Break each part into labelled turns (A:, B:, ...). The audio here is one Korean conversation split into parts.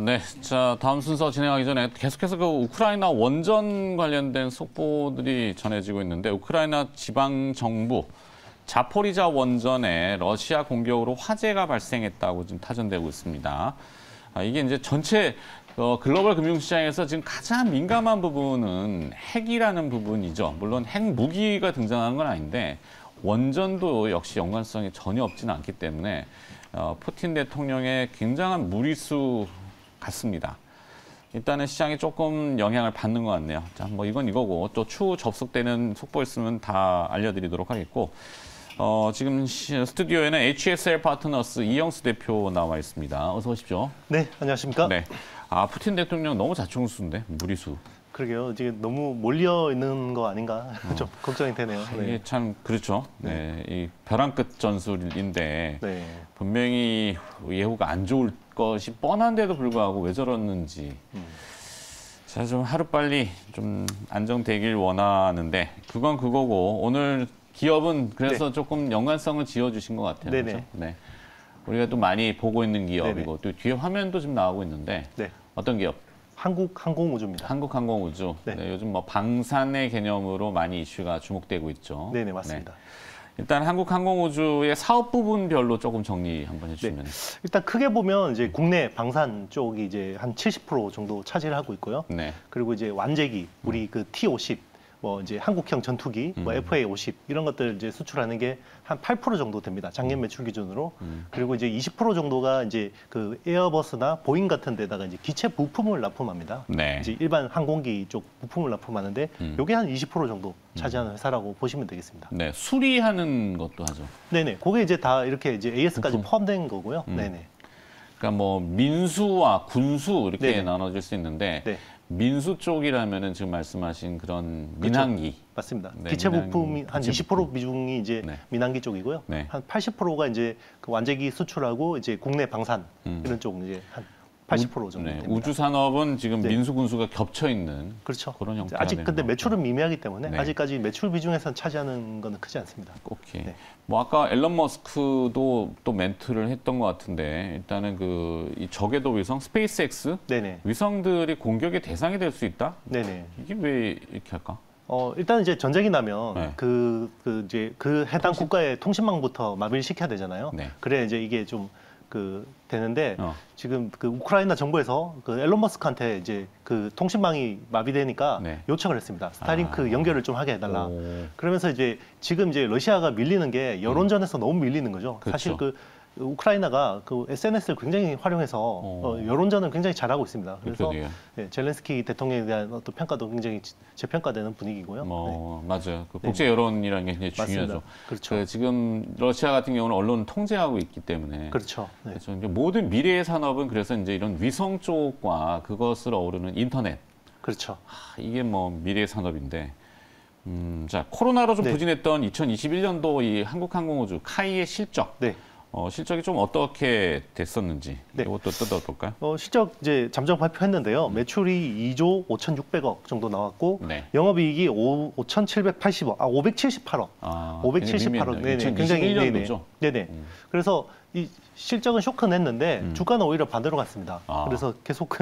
A: 네, 자 다음 순서 진행하기 전에 계속해서 그 우크라이나 원전 관련된 속보들이 전해지고 있는데 우크라이나 지방 정부 자포리자 원전에 러시아 공격으로 화재가 발생했다고 지금 타전되고 있습니다. 이게 이제 전체 글로벌 금융시장에서 지금 가장 민감한 부분은 핵이라는 부분이죠. 물론 핵 무기가 등장한 건 아닌데 원전도 역시 연관성이 전혀 없지는 않기 때문에 푸틴 대통령의 굉장한 무리수 같습니다. 일단은 시장이 조금 영향을 받는 것 같네요. 자, 뭐 이건 이거고 또 추후 접속되는 속보 있으면 다 알려드리도록 하겠고 지금 스튜디오에는 HSL 파트너스 이영수 대표 나와 있습니다. 어서 오십시오.
B: 네, 안녕하십니까?
A: 네. 푸틴 대통령 너무 자충수인데 무리수.
B: 그러게요. 지금 너무 몰려 있는 거 아닌가 좀 걱정이 되네요. 네.
A: 이게 참 그렇죠. 네, 이 벼랑 끝 전술인데
B: 네.
A: 분명히 예후가 안 좋을 것이 뻔한데도 불구하고 왜 저러는지. 자, 좀 하루빨리 좀 안정되길 원하는데 그건 그거고 오늘 기업은 그래서 조금 연관성을 지어주신 것 같아요.
B: 네네.
A: 그렇죠? 네. 우리가 또 많이 보고 있는 기업이고
B: 네네.
A: 또 뒤에 화면도 좀 나오고 있는데
B: 네.
A: 어떤 기업?
B: 한국항공우주입니다.
A: 한국항공우주.
B: 네.
A: 네, 요즘 뭐 방산의 개념으로 많이 이슈가 주목되고 있죠.
B: 네네, 맞습니다.
A: 네. 일단 한국항공우주의 사업 부분별로 조금 정리 한번 해주시면.
B: 일단 크게 보면 이제 국내 방산 쪽이 이제 한 70% 정도 차지를 하고 있고요.
A: 네.
B: 그리고 이제 완제기, 우리 그 T-50, 뭐 이제 한국형 전투기, 뭐 FA-50 이런 것들 이제 수출하는 게 한 8% 정도 됩니다. 작년 매출 기준으로. 그리고 이제 20% 정도가 이제 그 에어버스나 보잉 같은 데다가 이제 기체 부품을 납품합니다.
A: 네.
B: 이제 일반 항공기 쪽 부품을 납품하는데 요게 한 20% 정도 차지하는 회사라고 보시면 되겠습니다.
A: 네. 수리하는 것도 하죠.
B: 네네. 그게 이제 다 이렇게 이제 AS까지
A: 부품.
B: 포함된 거고요. 네네.
A: 그러니까 뭐 민수와 군수 이렇게
B: 네네.
A: 나눠질 수 있는데
B: 네.
A: 민수 쪽이라면은 지금 말씀하신 그런 민항기.
B: 맞습니다.
A: 네,
B: 기체
A: 민항기,
B: 부품이 한
A: 기체
B: 20% 비중이 이제
A: 네.
B: 민항기 쪽이고요.
A: 네.
B: 한 80%가 이제 그 완제기 수출하고 이제 국내 방산 이런 쪽 이제 한 80% 정도
A: 네.
B: 됩니다.
A: 우주 산업은 지금
B: 네.
A: 민수 군수가 겹쳐 있는
B: 그렇죠.
A: 그런 형태가
B: 아직
A: 되는
B: 근데
A: 거죠.
B: 매출은 미미하기 때문에
A: 네.
B: 아직까지 매출 비중에서는 차지하는 거는 크지 않습니다.
A: 오케이.
B: 네.
A: 뭐 아까 앨런 머스크도 또 멘트를 했던 것 같은데 일단은 그 이 저궤도 위성 스페이스X
B: 네네.
A: 위성들이 공격의 대상이 될 수 있다.
B: 네네.
A: 이게 왜 이렇게 할까?
B: 일단 이제 전쟁이 나면
A: 네.
B: 이제 그 해당 국가의 통신망부터 마비를 시켜야 되잖아요.
A: 네.
B: 그래야 이제 이게 좀 되는데 지금 그 우크라이나 정부에서 그 앨런 머스크한테 이제 그 통신망이 마비되니까
A: 네.
B: 요청을 했습니다. 스타링크 연결을 좀 하게 해달라.
A: 오.
B: 그러면서 이제 지금 이제 러시아가 밀리는 게 여론전에서 너무 밀리는 거죠.
A: 그렇죠.
B: 사실 그 우크라이나가 그 SNS를 굉장히 활용해서 여론전을 굉장히 잘하고 있습니다. 그래서
A: 그러게요.
B: 네, 젤렌스키 대통령에 대한 어떤 평가도 굉장히 재평가되는 분위기고요.
A: 뭐 맞아요. 그 국제 여론이라는 게 굉장히 중요하죠.
B: 맞습니다. 그렇죠.
A: 그 지금 러시아 같은 경우는 언론을 통제하고 있기 때문에
B: 그렇죠. 네.
A: 그래서 이제 모든 미래의 산업은 그래서 이제 이런 위성 쪽과 그것을 어우르는 인터넷.
B: 그렇죠.
A: 이게 뭐 미래의 산업인데. 자, 코로나로 좀
B: 네.
A: 부진했던 2021년도 이 한국항공우주 카이의 실적.
B: 네.
A: 실적이 좀 어떻게 됐었는지
B: 네.
A: 이것도 뜯어볼까요?
B: 실적 이제 잠정 발표했는데요. 매출이 2조 5,600억 정도 나왔고
A: 네.
B: 영업이익이 5,780억, 578억. 578억. 네네. 굉장히
A: 2021년도죠.
B: 네네. 그래서 이 실적은 쇼크 냈는데 주가는 오히려 반대로 갔습니다. 그래서 계속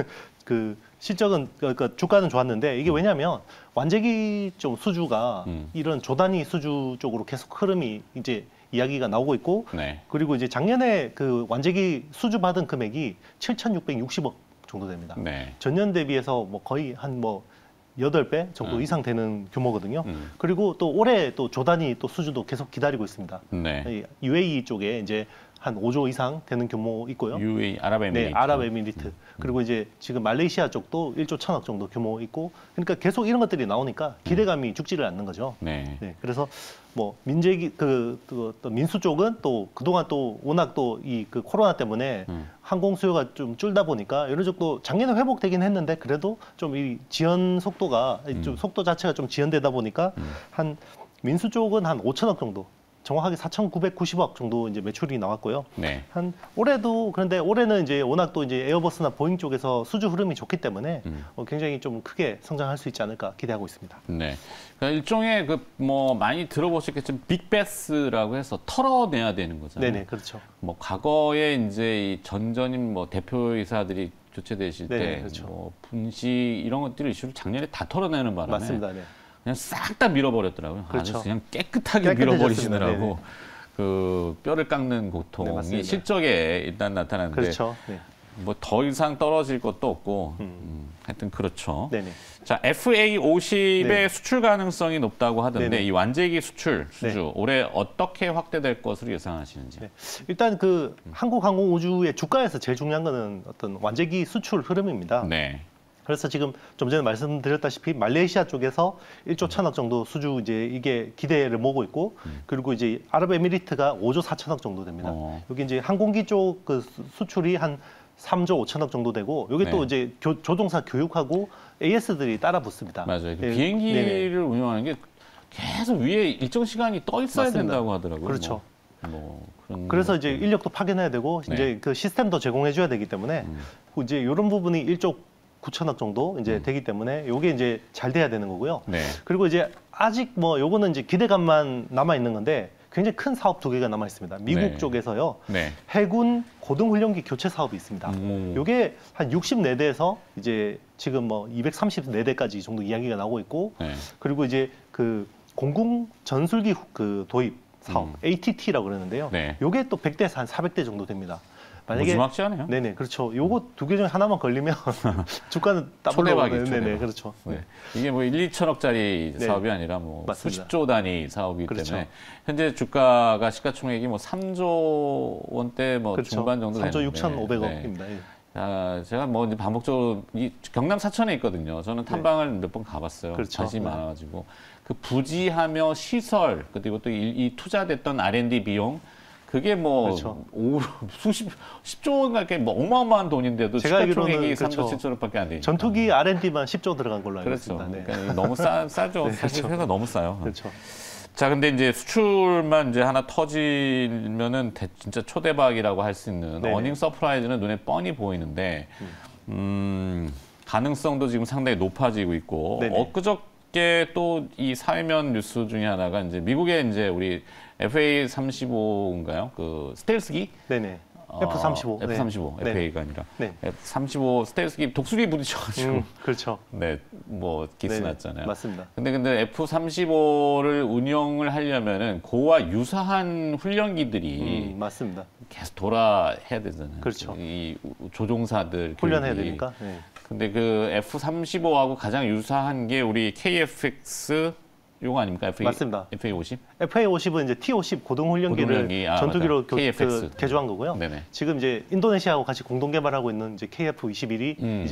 B: 그 실적은 그러니까 주가는 좋았는데 이게 왜냐하면 완제기 쪽 수주가 이런 조단위 수주 쪽으로 계속 흐름이 이제 이야기가 나오고 있고
A: 네.
B: 그리고 이제 작년에 그 완제기 수주 받은 금액이 7,660억 정도 됩니다.
A: 네.
B: 전년 대비해서 뭐 거의 한 뭐 8배 정도 이상 되는 규모거든요. 그리고 또 올해 또 조단위 또 수주도 계속 기다리고 있습니다.
A: 네.
B: 이 UAE 쪽에 이제 한 5조 이상 되는 규모 있고요.
A: UAE 아랍에미리트.
B: 네, 아랍에미리트. 그리고 이제 지금 말레이시아 쪽도 1조 1,000억 정도 규모 있고, 그러니까 계속 이런 것들이 나오니까 기대감이 죽지를 않는 거죠.
A: 네.
B: 네, 그래서 뭐 민제기 또 민수 쪽은 또 그동안 또 워낙 또 이 그 코로나 때문에 항공 수요가 좀 줄다 보니까 이런 쪽도 작년에 회복되긴 했는데 그래도 좀 이 지연 속도가 좀 속도 자체가 좀 지연되다 보니까 한 민수 쪽은 한 5,000억 정도. 정확하게 4,990억 정도 이제 매출이 나왔고요.
A: 네.
B: 한 올해도 그런데 올해는 이제 워낙 또 이제 에어버스나 보잉 쪽에서 수주 흐름이 좋기 때문에 굉장히 좀 크게 성장할 수 있지 않을까 기대하고 있습니다.
A: 네. 그러니까 일종의 그 뭐 많이 들어보셨겠지만 빅베스라고 해서 털어내야 되는 거잖아요.
B: 네네, 그렇죠.
A: 뭐 과거에 이제 이 전전임 뭐 대표이사들이 교체되실
B: 네,
A: 때
B: 그렇죠.
A: 뭐 분식 이런 것들 이슈를 작년에 다 털어내는 바람에
B: 맞습니다. 네.
A: 그냥 싹 다 밀어버렸더라고요.
B: 그렇죠.
A: 아주 그냥 깨끗하게
B: 깨끗해졌습니다.
A: 밀어버리시느라고
B: 네네.
A: 그 뼈를 깎는
B: 네,
A: 고통이
B: 맞습니다.
A: 실적에 일단 나타나는데
B: 그렇죠. 네.
A: 뭐 더 이상 떨어질 것도 없고 하여튼 그렇죠.
B: 네네.
A: 자, FA50의
B: 네.
A: 수출 가능성이 높다고 하던데
B: 네네.
A: 이 완제기 수출 수주
B: 네.
A: 올해 어떻게 확대될 것으로 예상하시는지.
B: 네. 일단 그 한국항공우주의 주가에서 제일 중요한 거는 어떤 완제기 수출 흐름입니다.
A: 네.
B: 그래서 지금 좀 전에 말씀드렸다시피 말레이시아 쪽에서 1조 1천억 정도 수주 이제 이게 기대를 모으고 있고 그리고 이제 아랍에미리트가 5조 4천억 정도 됩니다. 여기 이제 항공기 쪽 그 수출이 한 3조 5천억 정도 되고 여기 또
A: 네.
B: 이제 조종사 교육하고 AS들이 따라 붙습니다.
A: 맞아요. 그
B: 예.
A: 비행기를
B: 네네.
A: 운영하는 게 계속 위에 일정 시간이 떠 있어야
B: 맞습니다.
A: 된다고 하더라고요.
B: 그렇죠.
A: 뭐 그런
B: 그래서
A: 것들.
B: 이제 인력도 파견해야 되고
A: 네.
B: 이제 그 시스템도 제공해 줘야 되기 때문에 이제 이런 부분이 1조 9천억 정도 이제 되기 때문에 요게 이제 잘 돼야 되는 거고요.
A: 네.
B: 그리고 이제 아직 뭐 요거는 이제 기대감만 남아 있는 건데 굉장히 큰 사업 두 개가 남아 있습니다. 미국
A: 네.
B: 쪽에서요.
A: 네.
B: 해군 고등훈련기 교체 사업이 있습니다. 요게 한 64대에서 이제 지금 뭐 234대까지 정도 이야기가 나오고 있고
A: 네.
B: 그리고 이제 그 공군 전술기 그 도입 사업 ATT라고 그러는데요.
A: 네.
B: 요게 또 100대에서 한 400대 정도 됩니다.
A: 무지막지 않아요?
B: 네네 그렇죠. 요거 두 개 중에 하나만 걸리면 주가는 따블로
A: 초대박이죠,
B: 네네
A: 초대박.
B: 그렇죠.
A: 네. 이게 뭐 1, 2천억짜리
B: 네.
A: 사업이 아니라 뭐
B: 맞습니다.
A: 수십조 단위 사업이기
B: 그렇죠.
A: 때문에 현재 주가가 시가총액이 뭐 3조 원대 뭐
B: 그렇죠.
A: 중반 정도
B: 3조
A: 되는데
B: 6,500억입니다.
A: 네. 제가 뭐 이제 반복적으로 이 경남 사천에 있거든요. 저는 탐방을 몇 번 가봤어요.
B: 그렇죠.
A: 관심이
B: 네.
A: 많아가지고 그 부지하며 시설 그리고 또 이 투자됐던 R&D 비용 그게 뭐
B: 그렇죠.
A: 십조 원 가까이 뭐 어마어마한 돈인데도
B: 제가
A: 시가총액이
B: 알기로는
A: 3조
B: 그렇죠.
A: 7천억밖에 안 되니까.
B: 전투기 R&D만 10조 들어간 걸로 알고
A: 그렇죠.
B: 있습니다. 네.
A: 그러니까 너무 싸죠.
B: 네,
A: 사실
B: 그렇죠.
A: 회사 너무 싸요.
B: 그렇죠.
A: 자, 근데 이제 수출만 이제 하나 터지면은 진짜 초대박이라고 할 수 있는
B: 네네.
A: 어닝 서프라이즈는 눈에 뻔히 보이는데, 가능성도 지금 상당히 높아지고 있고,
B: 네네.
A: 엊그저께 또 이 사회면 뉴스 중에 하나가 이제 미국에 이제 우리 FA-35인가요? 그 스텔스기?
B: 네네. F-35. 네.
A: F-35,
B: 네.
A: FA가 아니라.
B: 네.
A: F-35 스텔스기 독수리 부딪혀가지고,
B: 그렇죠.
A: 네, 뭐 기스
B: 네네.
A: 났잖아요.
B: 맞습니다.
A: 근데 F-35를 운영을 하려면은 그와 유사한 훈련기들이
B: 맞습니다.
A: 계속 돌아야 되잖아요.
B: 그렇죠.
A: 이 조종사들
B: 훈련해야
A: 교육이.
B: 되니까. 네.
A: 근데 그 F-35하고 가장 유사한 게 우리 KF-X 요거 아닙니까?
B: 맞습니다.
A: FA-50?
B: FA-50은 이제 T-50 고등훈련기를
A: 고등훈련기,
B: 전투기로
A: 맞아요. KF-X.
B: 개조한 거고요.
A: 네네.
B: 지금 이제 인도네시아하고 같이 공동 개발하고 있는 이제 KF-21이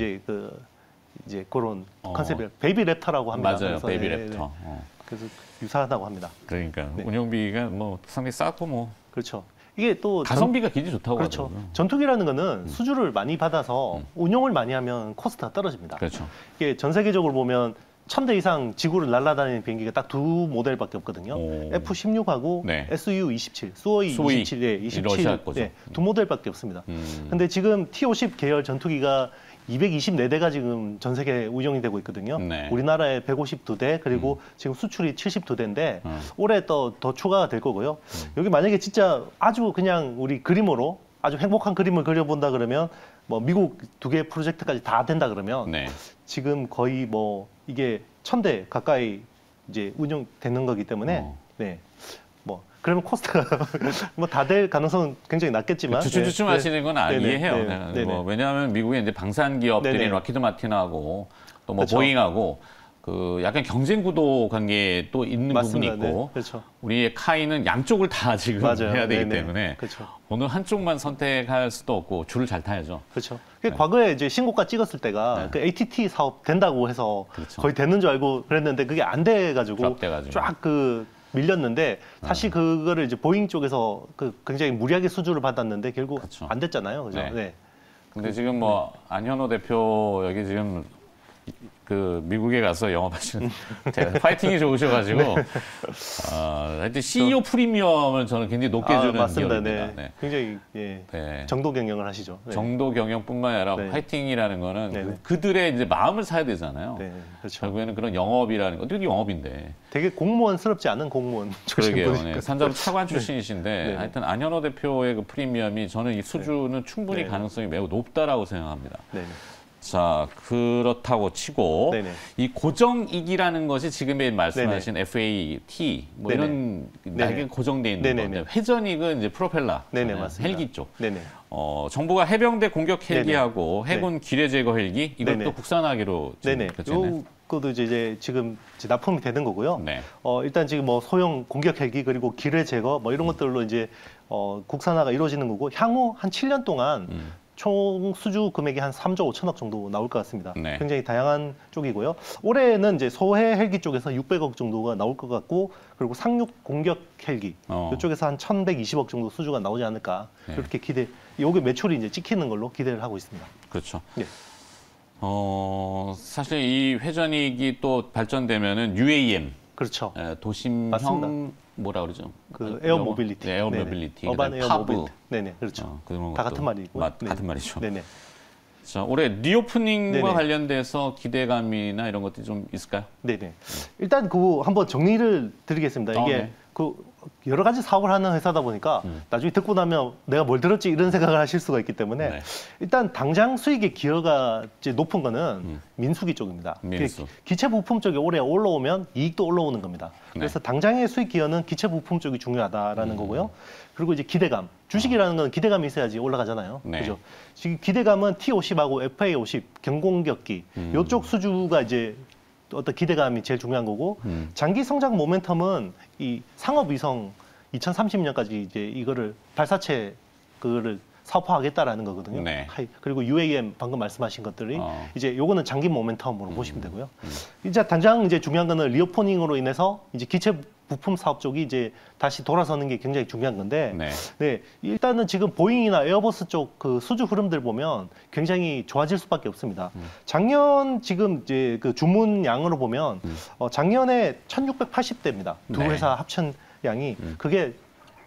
B: 이제 그런 컨셉을 베이비 랩터라고 합니다.
A: 맞아요.
B: 그래서
A: 베이비
B: 네,
A: 랩터.
B: 네. 그래서 유사하다고 합니다.
A: 그러니까
B: 네.
A: 운영비가 뭐 상당히 싸고 뭐
B: 그렇죠. 이게 또
A: 가성비가 굉장히 좋다고
B: 그렇죠.
A: 하더라고요.
B: 전투기라는 거는 수주를 많이 받아서 운용을 많이 하면 코스트가 떨어집니다.
A: 그렇죠.
B: 이게 전 세계적으로 보면 1000대 이상 지구를 날아다니는 비행기가 딱 두 모델밖에 없거든요.
A: 오.
B: F-16하고
A: 네.
B: SU-27, 수호이
A: 수호이.
B: 27,
A: 이
B: 27,
A: 러시아 거죠.
B: 두 모델밖에 없습니다. 근데 지금 T-50 계열 전투기가 224대가 지금 전 세계에 운영이 되고 있거든요.
A: 네.
B: 우리나라에 152대 그리고 지금 수출이 72대인데 올해 또 더 추가가 될 거고요. 여기 만약에 진짜 아주 그냥 우리 그림으로 아주 행복한 그림을 그려본다 그러면 뭐 미국 두 개 프로젝트까지 다 된다 그러면
A: 네.
B: 지금 거의 뭐 이게 1000대 가까이 이제 운영되는 거기 때문에 네. 뭐 그러면 코스트가 뭐 다 될 가능성은 굉장히 낮겠지만
A: 주춤주춤
B: 네.
A: 하시는 건
B: 네네.
A: 이해해요.
B: 네.
A: 네.
B: 네네.
A: 뭐 왜냐하면 미국의 이제 방산 기업들인
B: 네네.
A: 락히드 마틴하고 또 뭐
B: 그렇죠.
A: 보잉하고 그 약간 경쟁 구도 관계에 또 있는
B: 맞습니다.
A: 부분이 있고
B: 네. 그렇죠.
A: 우리의 카이는 양쪽을 다 지금
B: 맞아요.
A: 해야 되기
B: 네네.
A: 때문에
B: 그렇죠.
A: 어느 한쪽만 선택할 수도 없고 줄을 잘 타야죠.
B: 그렇죠. 과거에 이제 신고가 찍었을 때가 그 ATT 사업 된다고 해서
A: 그렇죠.
B: 거의 되는 줄 알고 그랬는데 그게 안 돼가지고
A: 드랍돼가지고.
B: 쫙 그 밀렸는데 사실 그거를 이제 보잉 쪽에서 그 굉장히 무리하게 수주를 받았는데 결국
A: 그렇죠.
B: 안 됐잖아요. 그죠?
A: 네.
B: 네.
A: 근데 지금 뭐 안현호 대표 여기 지금 그 미국에 가서 영업하시는 파이팅이 좋으셔가지고 하여튼 CEO 프리미엄을 저는 굉장히 높게 주는
B: 맞습니다.
A: 기업입니다.
B: 네.
A: 네.
B: 굉장히
A: 네.
B: 정도 경영을 하시죠. 네.
A: 정도 경영뿐만 아니라
B: 네.
A: 파이팅이라는 거는
B: 네, 네.
A: 그들의 이제 마음을 사야 되잖아요.
B: 네, 그렇죠.
A: 결국에는 그런 영업이라는 거, 어떻게 영업인데.
B: 되게 공무원스럽지 않은 공무원 출신
A: 그러게요.
B: 분이니까.
A: 네. 산자부 차관 출신이신데
B: 네.
A: 하여튼 안현호 대표의 그 프리미엄이 저는 이 수주는 충분히
B: 네.
A: 가능성이 매우 높다라고 생각합니다.
B: 네.
A: 자, 그렇다고 치고
B: 네네.
A: 이 고정익이라는 것이 지금 말씀하신 FAT 뭐
B: 네네.
A: 이런
B: 네네.
A: 날개 고정돼 있는
B: 네네네.
A: 건데 회전익은 이제 프로펠러,
B: 네네, 맞습니다.
A: 헬기 쪽.
B: 네네.
A: 정부가 해병대 공격 헬기하고
B: 네네.
A: 해군 기뢰 제거 헬기 이것도
B: 네네.
A: 국산하기로 지금
B: 네네.
A: 결정했네요.
B: 요거도 이제 지금 납품이 되는 거고요.
A: 네.
B: 일단 지금 뭐 소형 공격 헬기 그리고 기뢰 제거 뭐 이런 것들로 이제 국산화가 이루어지는 거고 향후 한 7년 동안 총 수주 금액이 한 3조 5천억 정도 나올 것 같습니다.
A: 네.
B: 굉장히 다양한 쪽이고요. 올해는 이제 소해 헬기 쪽에서 600억 정도가 나올 것 같고, 그리고 상륙 공격 헬기 이쪽에서 한 1,120억 정도 수주가 나오지 않을까
A: 네.
B: 그렇게 요게 매출이 이제 찍히는 걸로 기대를 하고 있습니다.
A: 그렇죠.
B: 네.
A: 사실 이 회전익이 또 발전되면은 UAM,
B: 그렇죠.
A: 도심형
B: 맞습니다.
A: 뭐라 그러죠?
B: 그 에어 모빌리티.
A: 네, 에어
B: 네네.
A: 모빌리티.
B: 어반 에어
A: 파브.
B: 모빌리티. 네네, 그렇죠.
A: 그런
B: 다
A: 것도
B: 같은 말이고.
A: 같은 말이죠.
B: 네네.
A: 자, 올해 리오프닝과
B: 네네.
A: 관련돼서 기대감이나 이런 것들이 좀 있을까요?
B: 네네. 일단 그 한번 정리를 드리겠습니다. 이게
A: 네.
B: 그 여러 가지 사업을 하는 회사다 보니까 나중에 듣고 나면 내가 뭘 들었지 이런 생각을 하실 수가 있기 때문에
A: 네.
B: 일단 당장 수익의 기여가 이제 높은 거는 민수기 쪽입니다.
A: 민수.
B: 기체 부품 쪽이 올해 올라오면 이익도 올라오는 겁니다. 그래서 당장의 수익 기여는 기체 부품 쪽이 중요하다라는 거고요. 그리고 이제 기대감. 주식이라는 건 기대감이 있어야지 올라가잖아요.
A: 네.
B: 그죠? 지금 기대감은 T50하고 FA50 경공격기 이쪽 수주가 이제 어떤 기대감이 제일 중요한 거고 장기 성장 모멘텀은 이 상업위성 2030년까지 이제 이거를 발사체 그거를 사업화하겠다라는 거거든요.
A: 네.
B: 그리고 UAM 방금 말씀하신 것들이 이제 요거는 장기 모멘텀으로 보시면 되고요. 이제 당장 이제 중요한 거는 리오포닝으로 인해서 이제 기체 부품 사업 쪽이 이제 다시 돌아서는 게 굉장히 중요한 건데, 네, 일단은 지금 보잉이나 에어버스 쪽 그 수주 흐름들 보면 굉장히 좋아질 수밖에 없습니다. 작년 지금 이제 그 주문량으로 보면 작년에 1,680대입니다. 두
A: 네.
B: 회사 합천 양이 그게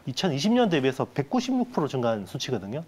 B: 2020년 대비해서 196% 증가한 수치거든요.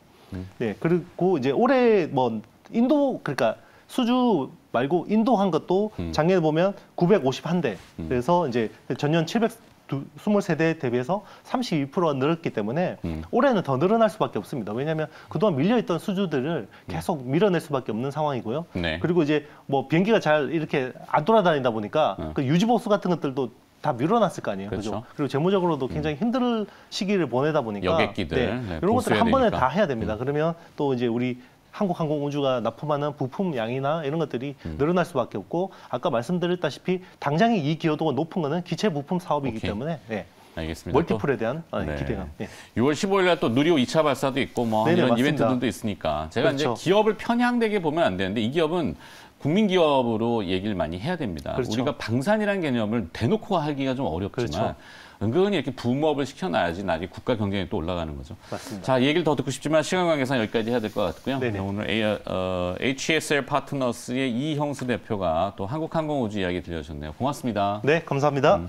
B: 네, 그리고 이제 올해 뭐 인도 그러니까 수주 말고 인도한 것도 작년에 보면 951대. 그래서 이제 전년 723대 대비해서 32%가 늘었기 때문에 올해는 더 늘어날 수밖에 없습니다. 왜냐하면 그동안 밀려있던 수주들을 계속 밀어낼 수밖에 없는 상황이고요.
A: 네.
B: 그리고 이제 뭐 비행기가 잘 이렇게 안 돌아다니다 보니까 그 유지보수 같은 것들도 다 밀어놨을 거 아니에요.
A: 그렇죠.
B: 그죠? 그리고 재무적으로도 굉장히 힘들 시기를 보내다 보니까
A: 여객기들
B: 네, 이런 것들 한 번에
A: 되니까.
B: 다 해야 됩니다. 그러면 또 이제 우리 한국항공우주가 납품하는 부품 양이나 이런 것들이 늘어날 수밖에 없고 아까 말씀드렸다시피 당장의 이 기여도가 높은 거는 기체 부품 사업이기
A: 오케이.
B: 때문에 네,
A: 알겠습니다.
B: 멀티플에 대한
A: 네.
B: 기대감. 네.
A: 6월 15일 날 또 누리호 2차 발사도 있고 뭐
B: 네네,
A: 이런
B: 맞습니다.
A: 이벤트들도 있으니까 제가
B: 그렇죠.
A: 이제 기업을 편향되게 보면 안 되는데 이 기업은 국민 기업으로 얘기를 많이 해야 됩니다.
B: 그렇죠.
A: 우리가 방산이라는 개념을 대놓고 하기가 좀 어렵지만
B: 그렇죠.
A: 은근히 이렇게 붐업을 시켜놔야지 나중에 국가 경쟁이 또 올라가는 거죠.
B: 맞습니다.
A: 자, 얘기를 더 듣고 싶지만 시간 관계상 여기까지 해야 될 것 같고요.
B: 네네.
A: 오늘 HSL 파트너스의 이형수 대표가 또 한국항공우주 이야기 들려주셨네요. 고맙습니다.
B: 네, 감사합니다.